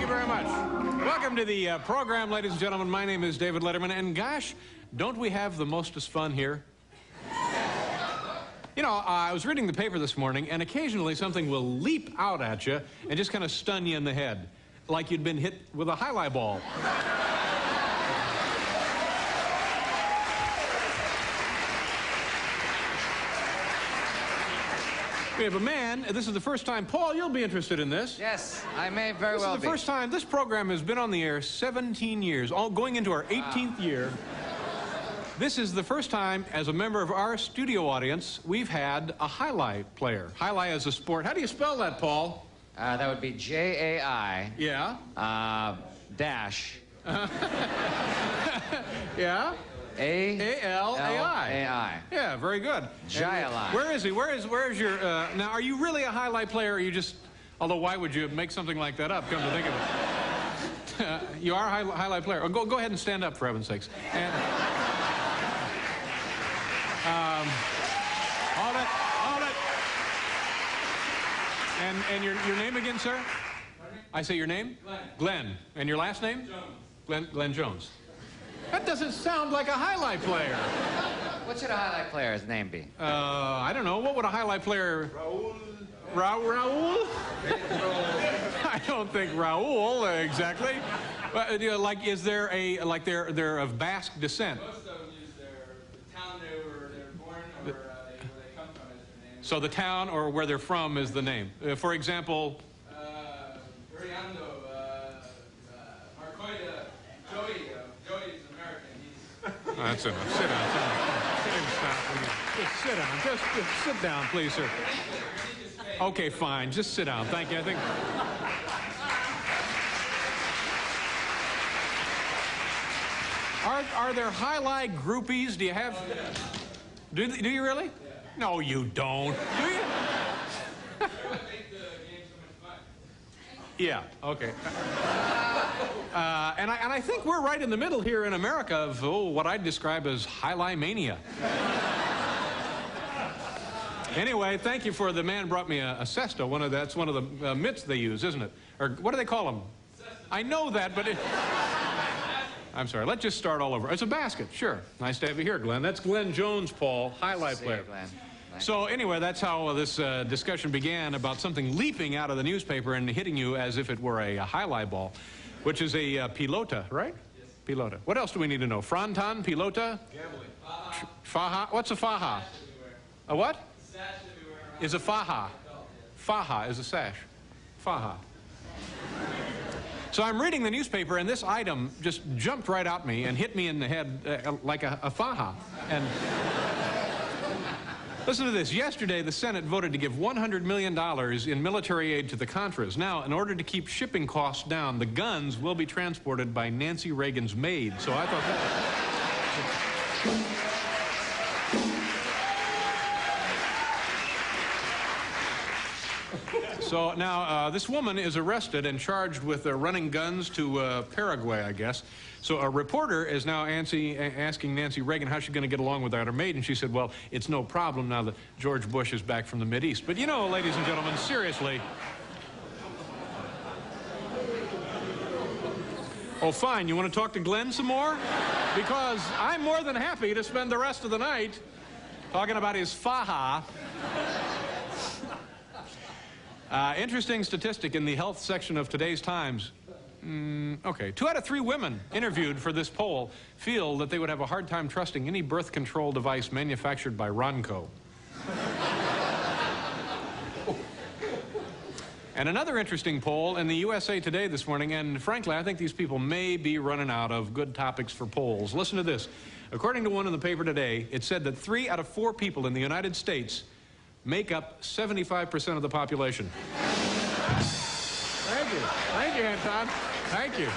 you very much. Welcome to the program, ladies and gentlemen. My name is David Letterman, and gosh, don't we have the mostest fun here? You know, I was reading the paper this morning, and occasionally something will leap out at you and just kind of stun you in the head, like you'd been hit with a jai-alai ball. We have a man, this is the first time, Paul, you'll be interested in this. Yes, I may very well be. This is the first time, this program has been on the air 17 years, all going into our 18th year. This is the first time, as a member of our studio audience, we've had a jai-alai player. Jai-alai is a sport. How do you spell that, Paul? That would be J-A-I. Yeah. Dash. Yeah. A-L-A-I. A-I. Yeah, very good. Jai-alai. Where is he? Where's your, now, are you really a jai-alai player, or are you just, although why would you make something like that up, come to think of it? You are a jai-alai player. Oh, go ahead and stand up, for heaven's sakes. And, hold it. And your name again, sir? I say your name? Glenn. Glenn. And your last name? Jones. Glenn Jones. That doesn't sound like a jai-alai player. What should a jai-alai player's name be? I don't know. What would a jai-alai player... Raul? I don't think Raul, exactly. But, you know, like, is there a... Like, they're of Basque descent. Most of them use the town they were born or where they come from as their name. So the town or where they're from is the name. For example... Fernando, Marcoida, Joey. Joey's American. Oh, that's enough. Sit down. Just sit down. Just sit down, please, sir. Okay, fine. Just sit down. Thank you. I think... Are there jai-alai groupies? Do you have... Do you really? Yeah. No, you don't. Do you? Yeah, okay. And I think we're right in the middle here in America of what I'd describe as jai-alai mania. Anyway, thank you for the man brought me a cesta. That's one of the mitts they use, isn't it? Or what do they call them? I know that, but it... I'm sorry, let's just start all over. It's a basket, sure. Nice to have you here, Glenn. That's Glenn Jones, Paul, jai-alai player. Glenn. So anyway, that's how this discussion began about something leaping out of the newspaper and hitting you as if it were a jai-alai ball, which is a pilota, right? Yes. Pilota. What else do we need to know? Fronton, pilota? Gambling. Faja. What's a faja? A what? Sash everywhere. Is a faja. Faja is a sash. Faja. So I'm reading the newspaper, and this item just jumped right at me and hit me in the head like a faja. And listen to this. Yesterday, the Senate voted to give $100 million in military aid to the Contras. Now, in order to keep shipping costs down, the guns will be transported by Nancy Reagan's maid. So I thought that... So now, this woman is arrested and charged with running guns to Paraguay, I guess. So a reporter is now asking Nancy Reagan how she's going to get along without her maid, and she said, well, it's no problem now that George Bush is back from the Mideast. But you know, ladies and gentlemen, seriously... Oh, fine. You want to talk to Glenn some more? Because I'm more than happy to spend the rest of the night talking about his faja. Interesting statistic in the health section of today's Times. Okay, 2 out of 3 women interviewed for this poll feel that they would have a hard time trusting any birth control device manufactured by Ronco. And another interesting poll in the USA Today this morning, and frankly, I think these people may be running out of good topics for polls. Listen to this. According to one in the paper today, it said that 3 out of 4 people in the United States make up 75% of the population. Thank you. Thank you, Anton. Thank you.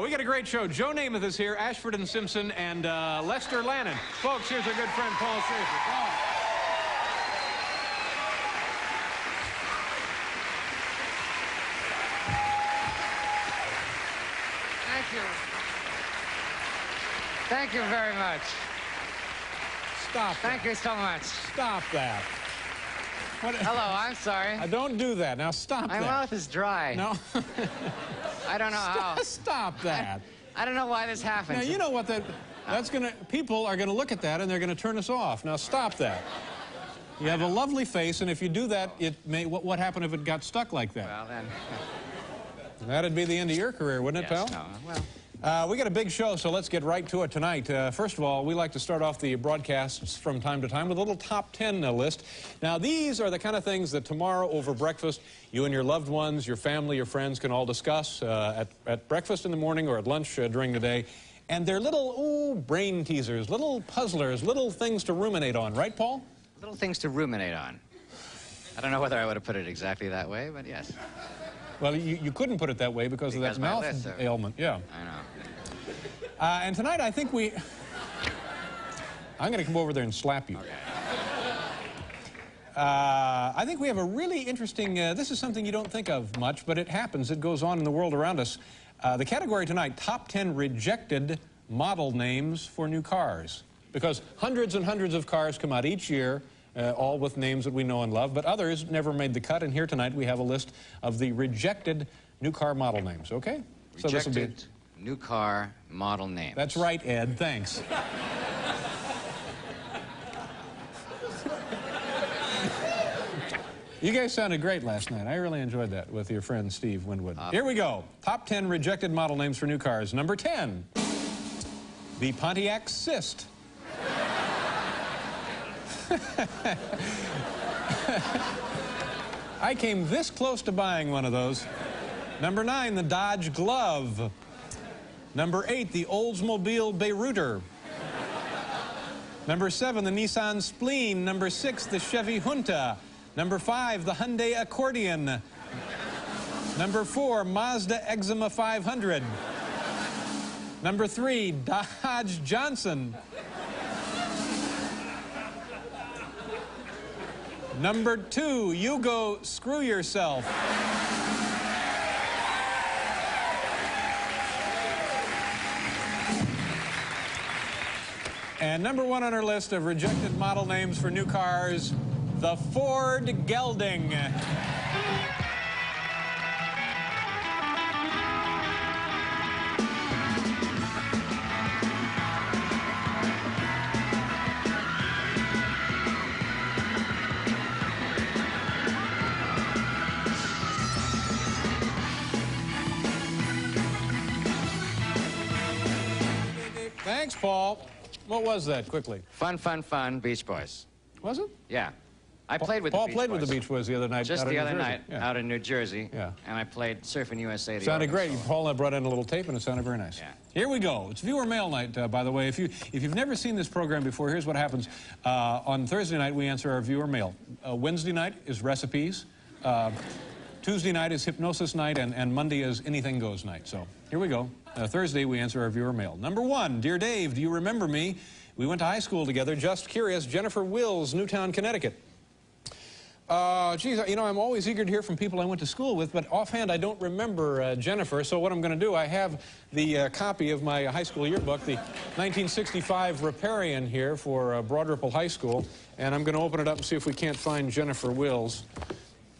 We got a great show. Joe Namath is here, Ashford and Simpson, and Lester Lannon. Folks, here's our good friend Paul Schaefer. Paul. Thank you. Thank you very much. Stop that. Thank you so much. Stop that. What? Hello, I'm sorry. Don't do that. Now stop My that. mouth is dry. No. I don't know how. Stop that. I don't know why this happens. Now, you know what that's going to... People are going to look at that, and they're going to turn us off. Now, stop that. You have a lovely face, and if you do that, it may... What happened if it got stuck like that? Well, then... That'd be the end of your career, wouldn't it, Yes, pal? no, well... We got a big show, so let's get right to it tonight. First of all, we like to start off the broadcasts from time to time with a little top 10 list. Now, these are the kind of things that tomorrow over breakfast, you and your loved ones, your family, your friends can all discuss at breakfast in the morning or at lunch during the day. And they're little, brain teasers, little puzzlers, little things to ruminate on. Right, Paul? Little things to ruminate on. I don't know whether I would have put it exactly that way, but yes. Well, you couldn't put it that way because of that mouth ailment. Yeah. I know. And tonight, I think I'm going to come over there and slap you. Okay. I think we have a really interesting... this is something you don't think of much, but it happens. It goes on in the world around us. The category tonight, top 10 rejected model names for new cars. Because hundreds and hundreds of cars come out each year, all with names that we know and love, but others never made the cut. And here tonight we have a list of the rejected new car model names, okay? Rejected so this will be... new car model names. That's right, Ed. Thanks. You guys sounded great last night. I really enjoyed that with your friend Steve Winwood. Here we go. Top 10 rejected model names for new cars. Number 10, the Pontiac Cyst. I came this close to buying one of those. Number 9, the Dodge Glove. Number 8, the Oldsmobile Beiruter. Number 7, the Nissan Spleen. Number 6, the Chevy Junta. Number 5, the Hyundai Accordion. Number 4, Mazda Exima 500. Number 3, Dodge Johnson. Number 2, Yugo Screw Yourself. And number 1 on our list of rejected model names for new cars, the Ford Gelding. Thanks, Paul. What was that, quickly? Fun, fun, fun, Beach Boys. Was it? Yeah. I played with Paul the Beach played Boys. with the Beach Boys the other night. Just the other night, Yeah. out in New Jersey. Yeah. And I played Surfing USA. Sounded great. Paul brought in a little tape, and it sounded very nice. Yeah. Here we go. It's viewer mail night, by the way. If you've never seen this program before, here's what happens. On Thursday night, we answer our viewer mail. Wednesday night is recipes. Tuesday night is hypnosis night, and Monday is anything goes night. So here we go. Thursday, we answer our viewer mail. Number 1, Dear Dave, do you remember me? We went to high school together. Just curious. Jennifer Wills, Newtown, Connecticut. Geez, you know, I'm always eager to hear from people I went to school with, but offhand, I don't remember Jennifer. So what I'm going to do, I have the copy of my high school yearbook, the 1965 Riparian here for Broad Ripple High School, and I'm going to open it up and see if we can't find Jennifer Wills.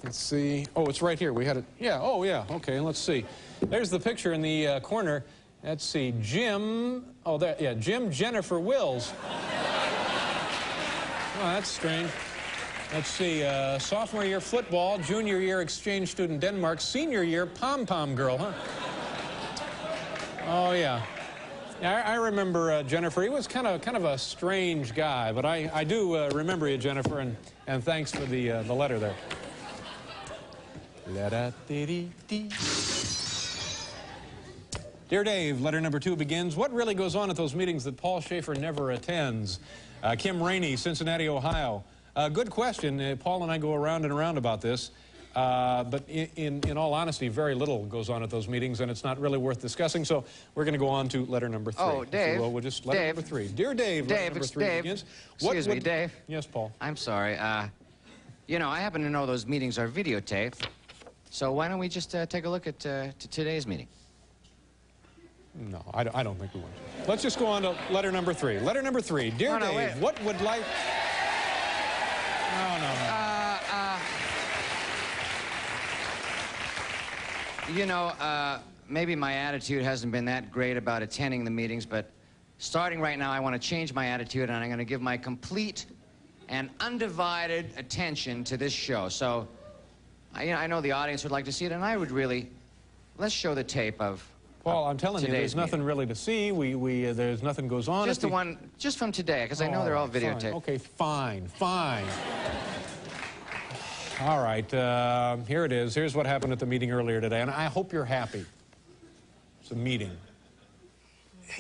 Let's see. Oh, it's right here. We had it. Yeah. Oh, yeah. Okay. Let's see. There's the picture in the corner. Let's see. Jim. Oh, there. Yeah. Jim Jennifer Wills. Oh, that's strange. Let's see. Sophomore year football, junior year exchange student Denmark, senior year pom-pom girl, huh? Oh, yeah. I remember Jennifer. He was kind of a strange guy, but I do remember you, Jennifer, and thanks for the letter there. La-da-dee-dee-dee. Dear Dave, letter number 2 begins, what really goes on at those meetings that Paul Schaefer never attends? Kim Rainey, Cincinnati, Ohio. Good question. Paul and I go around and around about this. But in all honesty, very little goes on at those meetings, and it's not really worth discussing. So we're going to go on to letter number 3. Oh, Dave. Well, we'll just letter number 3. Dear Dave, letter number 3 begins. Excuse me, Dave. Yes, Paul. I'm sorry. You know, I happen to know those meetings are videotaped. So why don't we just take a look at today's meeting? No, I don't think we want to. Let's just go on to letter number 3. Letter number 3. Dear Dave, wait. what would life... No. You know, maybe my attitude hasn't been that great about attending the meetings, but starting right now, I want to change my attitude, and I'm going to give my complete and undivided attention to this show. So, I know the audience would like to see it, and I would really... Let's show the tape of Paul, I'm telling you, there's nothing meeting. really to see. There's nothing goes on. Just the one, just from today, because I know they're all videotaped. Fine. Okay, fine, fine. All right, here it is. Here's what happened at the meeting earlier today, and I hope you're happy. It's a meeting.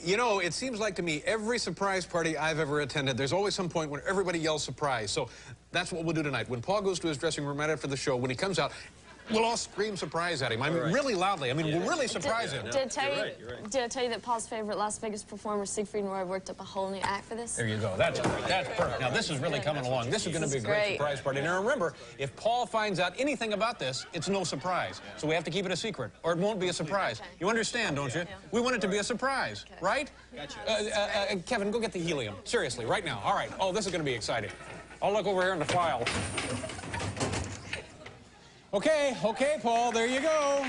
You know, it seems like to me, every surprise party I've ever attended, there's always some point when everybody yells surprise. So that's what we'll do tonight. When Paul goes to his dressing room right after the show, when he comes out, we'll all scream surprise at him. I mean, really loudly. I mean, we'll really surprise him. Did I tell you that Paul's favorite Las Vegas performer, Siegfried and Roy, worked up a whole new act for this? There you go. That's perfect. Now, this is really coming along. This is going to be a great surprise party. Now, remember, if Paul finds out anything about this, it's no surprise. So we have to keep it a secret, or it won't be a surprise. Okay. You understand, don't you? We want it to be a surprise, right? Gotcha. Kevin, go get the helium. Seriously, right now. All right. Oh, this is going to be exciting. I'll look over here in the file. Okay, Paul, there you go.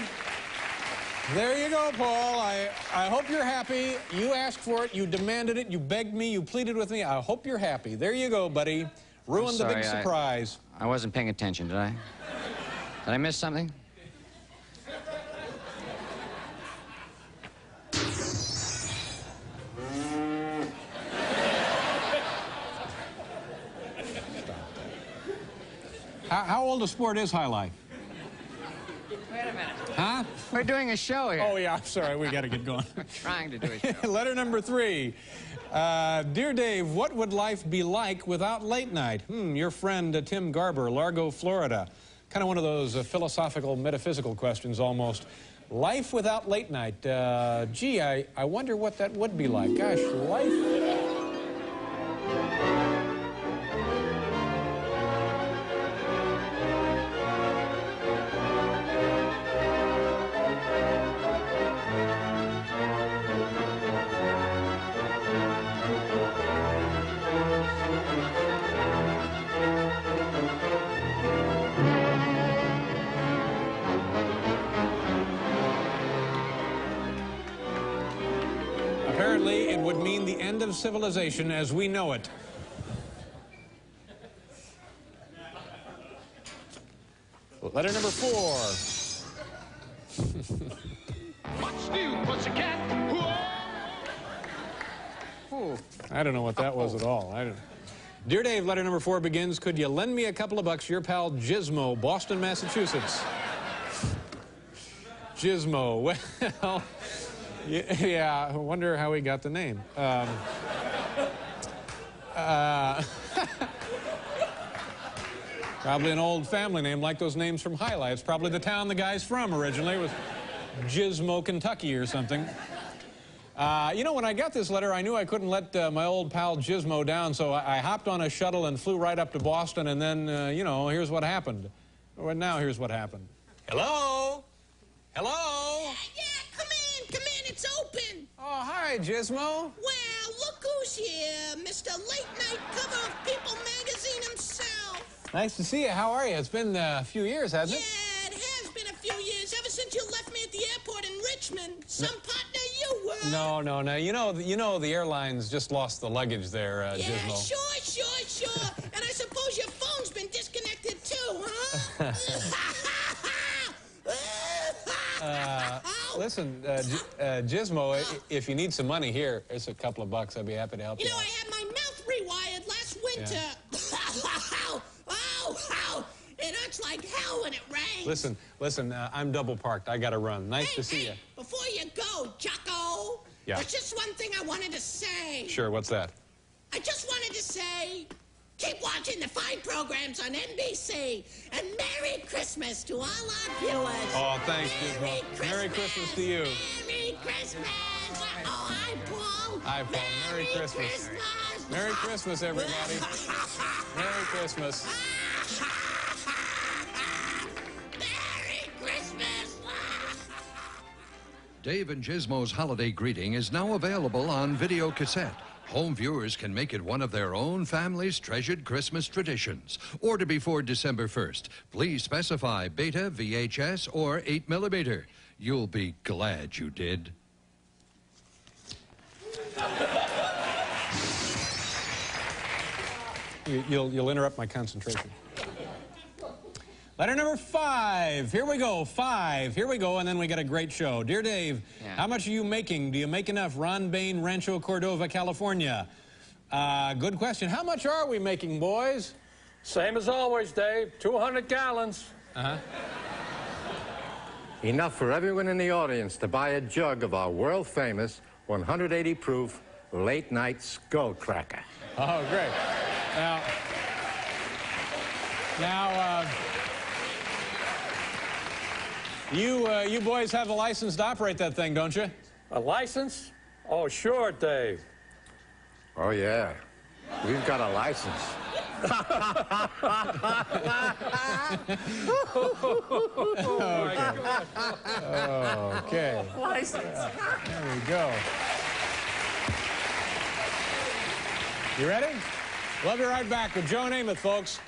There you go, Paul. I hope you're happy. You asked for it, you demanded it, you begged me, you pleaded with me. I hope you're happy. There you go, buddy. Ruined the big surprise. I wasn't paying attention, did I? Did I miss something? How old a sport is jai-alai? Wait a minute. Huh? We're doing a show here. Oh, yeah, I'm sorry. We got to get going. We're trying to do a show. Letter number 3. Dear Dave, what would life be like without late night? Your friend Tim Garber, Largo, Florida. Kind of one of those philosophical, metaphysical questions almost. Life without late night. Gee, I wonder what that would be like. Gosh, life... Apparently, it would mean the end of civilization as we know it. Letter number 4. What's new, pussycat? I don't know what that was at all. I don't. Dear Dave, letter number 4 begins, could you lend me a couple of bucks? Your pal Gizmo, Boston, Massachusetts. Gizmo, well... Yeah, I wonder how he got the name. Probably an old family name like those names from jai-alai. It's probably the town the guy's from originally. It was Gizmo, Kentucky or something. You know, when I got this letter, I knew I couldn't let my old pal Gizmo down, so I hopped on a shuttle and flew right up to Boston, and then, you know, here's what happened. Well, now here's what happened. Hello? Hello? Yeah, come in, it's open. Oh, hi, Gizmo. Well, look who's here, Mr. Late Night Cover of People magazine himself. Nice to see you. How are you? It's been a few years, hasn't it? Yeah, it has been a few years, ever since you left me at the airport in Richmond. Some partner you were. No. You know the airlines just lost the luggage there, Yeah, Gizmo. sure. And I suppose your phone's been disconnected too, huh? Listen, Gizmo, if you need some money here, there's a couple of bucks. I'd be happy to help you. You know, I had my mouth rewired last winter. Yeah. Oh, it hurts like hell when it rains. Listen, I'm double parked. I gotta run. Nice to see you. Before you go, Jocko. Yeah. There's just one thing I wanted to say. Sure, what's that? I just wanted to say, keep watching the fine programs on NBC. And Merry Christmas to all our viewers. Oh, thanks, Gizmo. Merry Christmas to you. Merry Christmas. Oh, hi, Paul. Hi, Paul. Merry Christmas. Merry Christmas, everybody. Merry Christmas. Merry Christmas. Dave and Gizmo's holiday greeting is now available on video cassette. Home viewers can make it one of their own family's treasured Christmas traditions. Order before December 1st. Please specify Beta, VHS, or 8mm. You'll be glad you did. You'll interrupt my concentration. Letter number 5. Here we go. 5. Here we go, and then we got a great show. Dear Dave, how much are you making? Do you make enough? Ron Bain, Rancho Cordova, California. Good question. How much are we making, boys? Same as always, Dave. 200 gallons. Uh-huh. Enough for everyone in the audience to buy a jug of our world-famous 180-proof late-night skull cracker. Oh, great. Now, you boys have a license to operate that thing, don't you? A license? Oh, sure, Dave. Oh, yeah. We've got a license. Okay. License. There we go. You ready? We'll be right back with Joe Namath, folks.